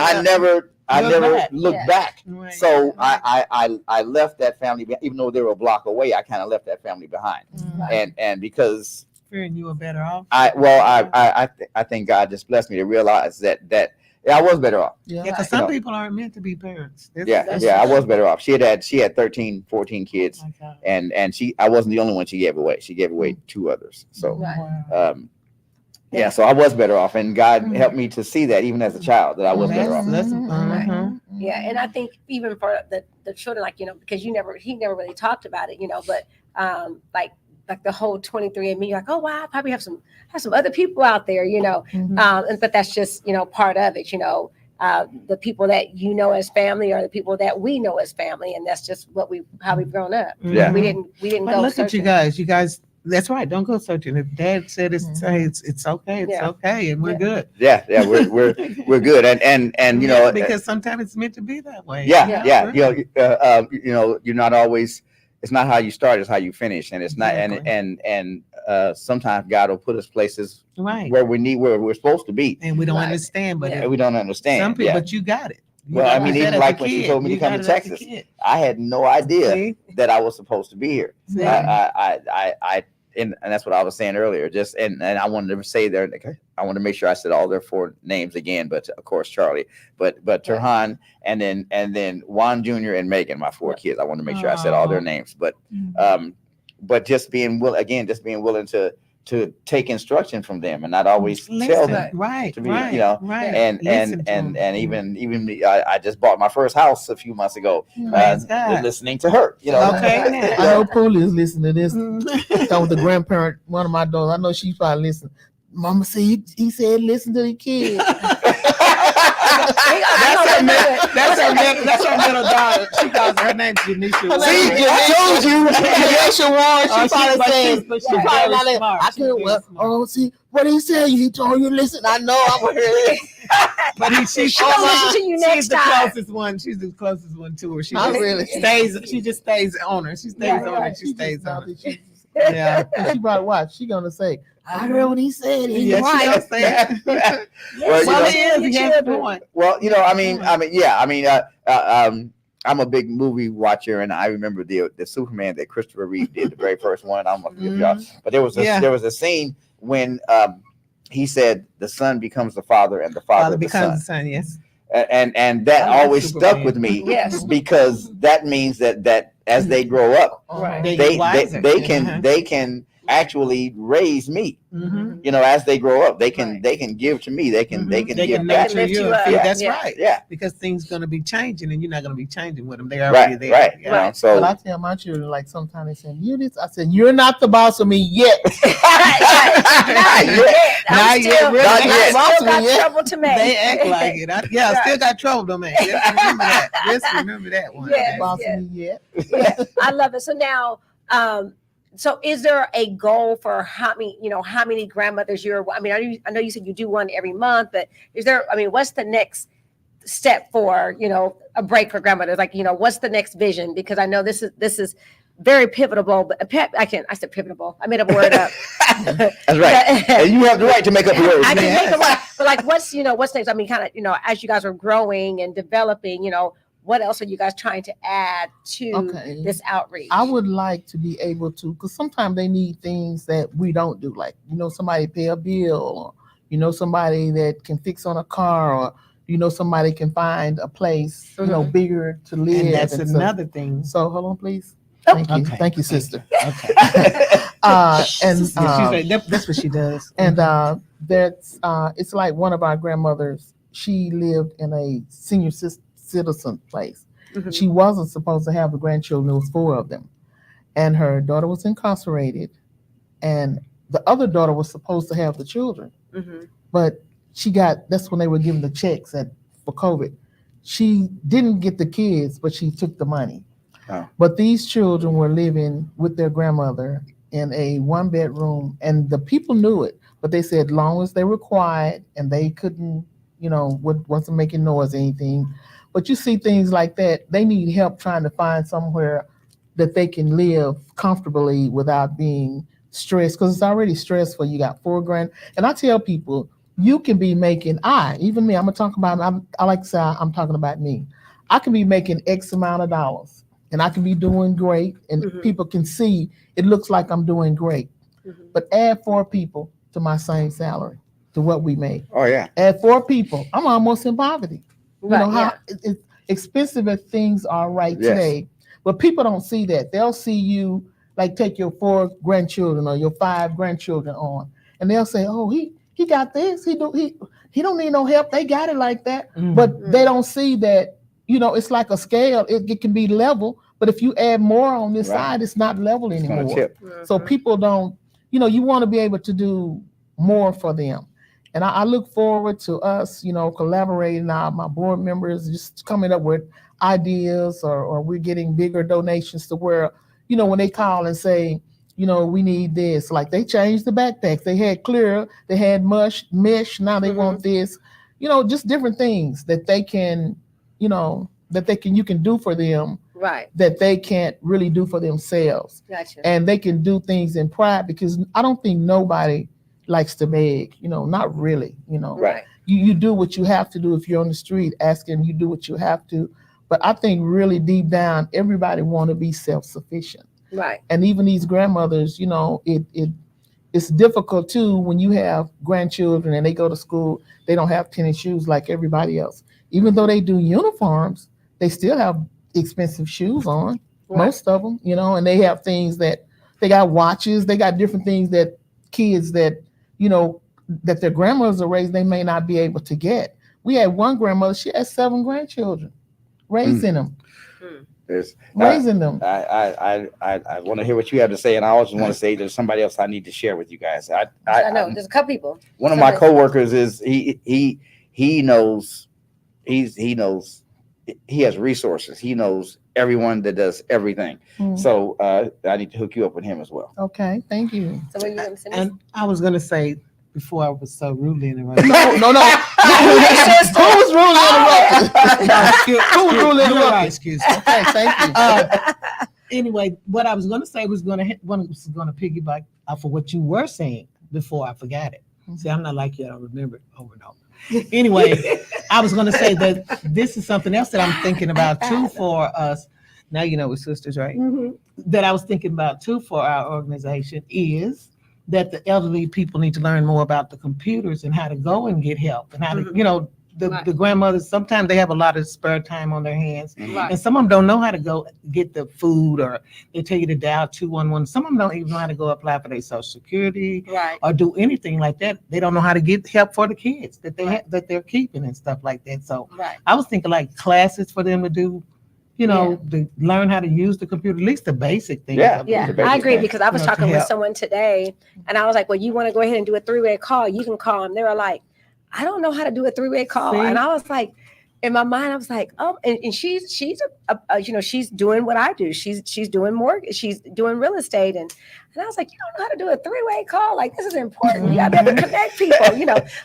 I never back. looked Yeah. back. Right. So I left that family, even though they were a block away. I kind of left that family behind, and because Fearing you were better off. I think God just blessed me to realize that I was better off. Yeah, Yeah. because some people aren't meant to be parents. I was better off. She had 13, 14 kids, My God. and I wasn't the only one she gave away. She gave away 2 others. So Wow. so I was better off, and God helped me to see that even as a child that I was better off. Yeah, and I think even for the children, like, because he never really talked about it, but like the whole 23andMe, you're like, oh wow, I probably have some other people out there, but that's just part of it, the people that as family are the people that we know as family, and that's just how we've grown up. Yeah. We didn't But go look at you searching. guys. You guys That's right. Don't go searching. If Dad said it's it's okay, it's Yeah. okay, and we're Yeah. good. Yeah, we're good, and you Yeah, know, because sometimes it's meant to be that way. yeah, Yeah. you know, you're not always. It's not how you start; it's how you finish, and it's not. Exactly. And sometimes God will put us places Right. where we're supposed to be, And we don't Right. understand, but Yeah. and we don't understand. some people, Yeah. but you got it. You Well, I got mean, that even as a like when she kid. told me to You come got to it as a Texas, kid. I had no idea See? that I was supposed to be here. See? I and that's what I was saying earlier. Just and I wanted to say there. Okay, I want to make sure I said all their 4 names again. But of course, Charlie, but Turhan, and then Juan Jr. and Megan, my 4 kids. I want to make sure I said all their Aw. names. But just being willing to take instruction from them and not always tell Listen, them. right, to be, right, you know, right. And Listen to 'em. even me, I just bought my first house a few months ago. Praise God. Listening to her, you know. Okay, now. I know Poolie is listening to this. Mhm. Come with the grandparent, one of my daughters. I know she's probably listening. Mama said he said listen to the kids. That's her middle daughter. She calls her name Janisha. See, I told you. Janisha Warren, Oh, she probably said, but she she's probably very not like, smart. I She's can't, very well, smart. oh, see, what he said, he told you, listen, I know I'm going to hear it. But she's She'll listen to you next she's the time. closest one. She's the closest one to her. She Not just really. stays. She just stays on her. She stays Right, on right. her. She stays on her. She Yeah. probably watch. She going to say, I heard what he said. He's Yeah, right. she gonna say it. Well, you Well, know- it is. He has a point. Well, you know, I'm a big movie watcher, and I remember the Superman that Christopher Reeve did, the very first one. I don't know if y'all, but there was a scene when he said the son becomes the father and the father the son, becomes the son. Yes. and that I like always Superman. stuck with me. Yes. Because that means that as they grow up, Right. They they get wiser. they can actually raise me. Mhm. You know, as they grow up, they can Right. give to me. They can Mhm. They give can back. nurture lift you. you up. That's Yeah. right. Yeah, Because things gonna be changing, and you're not gonna be changing with them. They're already right, there. right. Yeah. You know, Right. so But I tell my children, like sometimes they say, you this. I said, you're not the boss of me yet. Not yet. Not yet, Still, really. Not yet. I still got Yet. trouble to make. They act like it. I still got trouble to make. Just remember that. Just remember that one. Yes. Boss yes. of me yet. Yes, I love it. So now, so is there a goal for how many grandmothers I know you said you do one every month, but is there, what's the next step for, a break for grandmothers? Like, what's the next vision? Because I know this is very pivotal, but I said pivotal. I made a word up. that's right. And you have the right to make up the words. I can Yes. make a word, but like, what's next? As you guys are growing and developing, what else are you guys trying to add to Okay. this outreach? I would like to be able to, because sometimes they need things that we don't do, like, somebody pay a bill, or, somebody that can fix on a car, or, somebody can find a place, bigger to live. And that's so- another thing. So hold on, please. Oh, Thank you. okay. Thank you, sister. Okay. And Yeah, she's like, that's what she does. and that's it's like one of our grandmothers. She lived in a senior citizen place. Mhm. She wasn't supposed to have the grandchildren. There was 4 of them, and her daughter was incarcerated, and the other daughter was supposed to have the children, Mhm. but that's when they were giving the checks for COVID. She didn't get the kids, but she took the money. Oh. But these children were living with their grandmother in a 1-bedroom, and the people knew it, but they said long as they were quiet and they couldn't, wasn't making noise or anything. But you see things like that, they need help trying to find somewhere that they can live comfortably without being stressed, because it's already stressful. You got 4 grand. And I tell people, you can be making, even me, I'm gonna talk about, I like to say I'm talking about me. I can be making X amount of dollars and I can be doing great, and Mhm. people can see it looks like I'm doing great. Mhm. But add 4 people to my same salary, to what we make. Oh yeah. Add 4 people, I'm almost in poverty. You know Right, how yeah. it's expensive as things are right Yes. today, but people don't see that. They'll see you like take your 4 grandchildren or your 5 grandchildren on, and they'll say, "Oh, he got this. He don't need no help. They got it like that." Mhm. But they don't see that. It's like a scale. It can be level, but if you add more on this Right. side, it's not level It's gonna anymore. tip. So Mhm. people don't, you want to be able to do more for them. And I look forward to us, collaborating, my board members just coming up with ideas, or we're getting bigger donations to where, when they call and say, we need this. Like they changed the backpacks. They had clear, they had mesh. Now they want this. Just different things that they can, you can do for them Right. that they can't really do for themselves. Gotcha. And they can do things in pride because I don't think nobody likes to beg, not really, Right. You do what you have to do. If you're on the street asking, you do what you have to. But I think really deep down, everybody want to be self-sufficient. Right. And even these grandmothers, it's difficult too when you have grandchildren and they go to school, they don't have tennis shoes like everybody else. Even though they do uniforms, they still have expensive shoes on, most of them, and they have things that they got watches, they got different things that kids that, that their grandmothers are raised, they may not be able to get. We had one grandmother, she had 7 grandchildren, raising them. Raising them. I want to hear what you have to say, and I also want to say there's somebody else I need to share with you guys. I know there's a couple people. One of my coworkers is he knows he has resources. He knows everyone that does everything. So I need to hook you up with him as well. Okay, thank you. So what are you going to say? And I was going to say, before I was so rudely interrupted. No. Who was rudely interrupted? Who was rudely You're right, interrupted? excuse me. Okay, thank you. Anyway, what I was going to say was going to piggyback off of what you were saying before I forgot it. See, I'm not like you. I don't remember it over and over. Anyway, I was going to say that this is something else that I'm thinking about too for us. Now you know we're sisters, right? That I was thinking about too for our organization is that the elderly people need to learn more about the computers and how to go and get help and how to, the grandmothers, sometimes they have a lot of spare time on their hands. And some of them don't know how to go get the food, or they tell you to dial 211. Some of them don't even know how to go apply for their Social Security or do anything like that. They don't know how to get help for the kids that they that they're keeping and stuff like that. So I was thinking like classes for them to do, to learn how to use the computer, at least the basic things. Yeah, I agree, because I was talking with someone today and I was like, well, you want to go ahead and do a 3-way call? You can call them. They were like, I don't know how to do a 3-way call. And I was like, in my mind, I was like, oh, and she's she's doing what I do. She's doing mortgage. She's doing real estate. And I was like, you don't know how to do a 3-way call? Like, this is important. You gotta be able to connect people,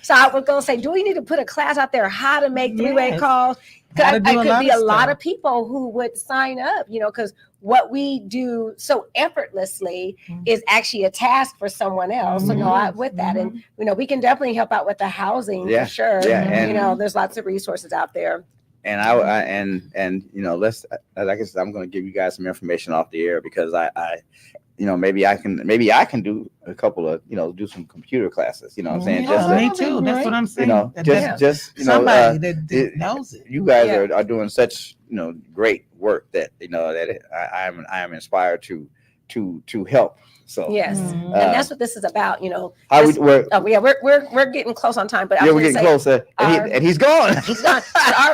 So I was going to say, do we need to put a class out there, how to make 3-way calls? Because it could be a lot of people who would sign up, because what we do so effortlessly is actually a task for someone else. So with that, and we can definitely help out with the housing for sure. Yeah, and there's lots of resources out there. And let's, like I said, I'm going to give you guys some information off the air, because I maybe I can do a couple of, do some computer classes, what I'm saying? Me too. That's what I'm saying. Somebody that knows it. You guys are doing such, great work that, that I am inspired to help. So yes, and that's what this is about. We're getting close on time, but we're getting closer, and he's gone. He's gone.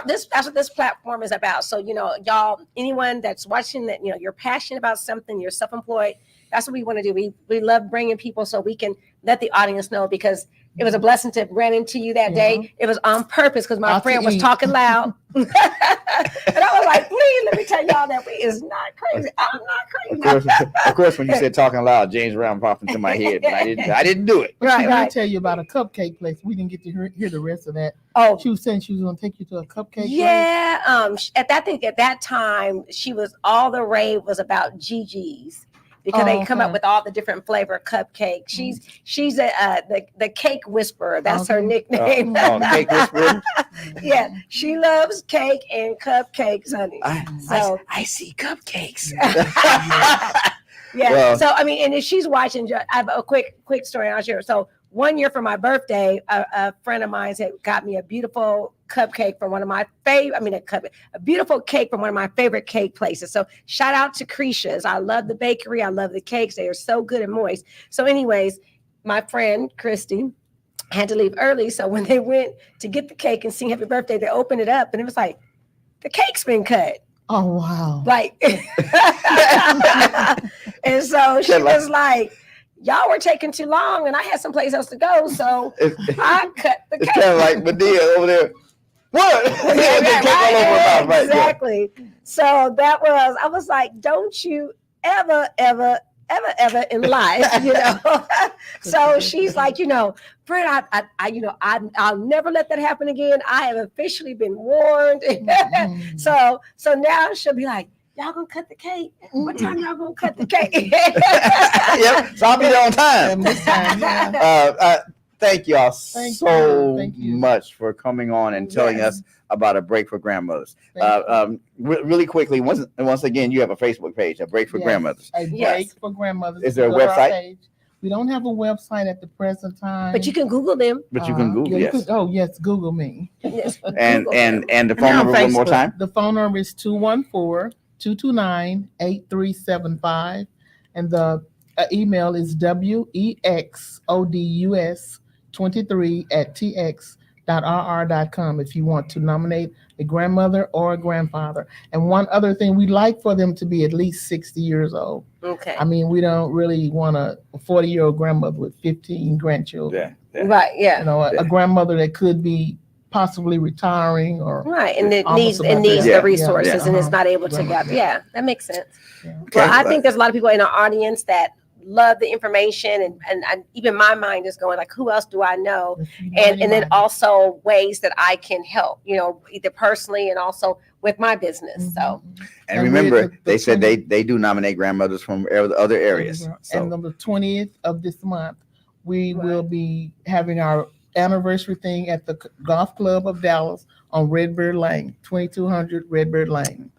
That's what this platform is about. So y'all, anyone that's watching that, you're passionate about something, you're self-employed. That's what we want to do. We love bringing people so we can let the audience know, because it was a blessing to run into you that day. It was on purpose because my friend was talking loud. And I was like, please, let me tell y'all that we is not crazy. I'm not crazy. Of course, when you said talking loud, James Brown popped into my head. But I didn't do it. Right. I tell you about a cupcake place. We didn't get to hear the rest of that. Oh, she was saying she was going to take you to a cupcake place. Yeah. At that time, all the rave was about Gigi's. Because they come up with all the different flavor cupcakes. She's the cake whisperer. That's her nickname. Cake whisperer. Yeah, she loves cake and cupcakes, honey. I see cupcakes. Yeah. Well, so I mean, and if she's watching, I have a quick story I'll share. So one year for my birthday, a friend of mine got me a beautiful cupcake from one of my a beautiful cake from one of my favorite cake places. So shout out to Crecia's. I love the bakery. I love the cakes. They are so good and moist. So anyways, my friend Christy had to leave early. So when they went to get the cake and sing happy birthday, they opened it up and it was like, the cake's been cut. Oh, wow. Like, and so she was like, y'all were taking too long and I had someplace else to go. So I cut the cake. It's kind of like Medea over there. What? Exactly. So I was like, don't you ever ever in life, you know. So she's like, you know, Fred, I'll never let that happen again. I have officially been warned. Mhm. So now she'll be like, y'all gonna cut the cake? What time y'all gonna cut the cake? Yep, so I'll be there on time. And this time, yeah. Thank y'all Thank so you. Thank you. much for coming on and telling Yes. us about A Break for Grandmothers. Thank you. Really quickly, once again, you have a Facebook page, A Break for Yes. Grandmothers. A Yes. break for grandmothers. Is there a Go to our website? page. We don't have a website at the present time. But you can Google them. But you can Google, yeah, you yes. can- oh, yes, Google me. Yes, And Google them. the phone on number one more Facebook. time. The phone number is 214-229-8375. And the email is wexodus23@tx.rr.com if you want to nominate a grandmother or a grandfather. And one other thing, we like for them to be at least 60 years old. Okay. I mean, we don't really want a 40-year-old grandmother with 15 grandchildren. Yeah. Right. Yeah. You know, a grandmother that could be possibly retiring or Right, and it Almost needs about that. the Yeah. resources, Yeah. and it's Uh-huh. not able to Right. gather. Yeah, that makes sense. Okay. Well, I think there's a lot of people in our audience that love the information, and even my mind is going like, who else do I know? if you know And then anybody. also ways that I can help, you know, either personally and also with my business. So Mhm. And And remember, we're the they said 20 they do nominate grandmothers from other areas. And So on the 20th of this month, we Right. will be having our anniversary thing at the Golf Club of Dallas on Redbird Lane, 2200 Redbird Lane.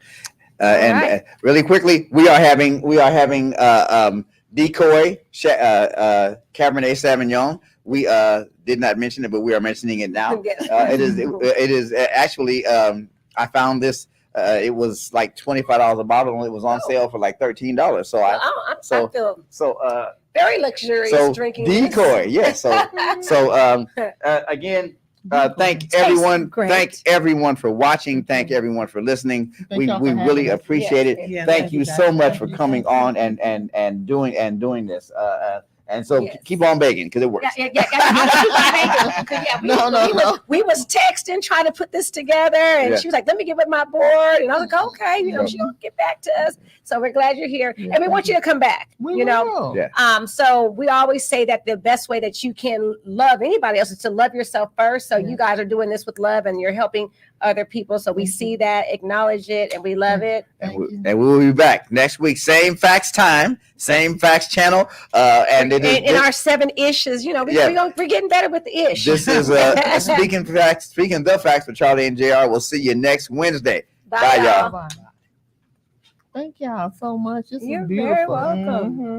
and Alright. really quickly, we are having Decoy Cabernet Sauvignon. We did not mention it, but we are mentioning it now. It is actually I found this. It was like $25 a bottle, and it was on sale for like $13. So I I feel so very luxurious so drinking this. Decoy, yes. So again, thank Tastes everyone. great. Thank everyone for watching. Thank everyone for listening. Thank We y'all for really having us. appreciate it. Yeah, Thank you guys. so much Thank for you. coming Thank on and doing this. And so Yes. keep on begging because it works. Yeah. No. We was texting, trying to put this together, and Yeah. she was like, "Let me get with my board," and I was like, "Okay, you know, Yeah. she'll get back to us." So we're glad you're here, Yeah, and we want thank you to come back. We you know, will. Yeah. So we always say that the best way that you can love anybody else is to love yourself first. So Yeah. you guys are doing this with love, and you're helping other people. So we Mhm. see that, acknowledge it, and we love it. Thank you. And we will be back next week. Same facts time, same facts channel. And it is in our 7 issues, you know, Yeah. we're getting better with the ish. this is speaking the facts with Charlie and JR. We'll see you next Wednesday. Bye, Bye, y'all. y'all. Bye-bye. Thank y'all so much. This You're is very beautiful. welcome. Mhm.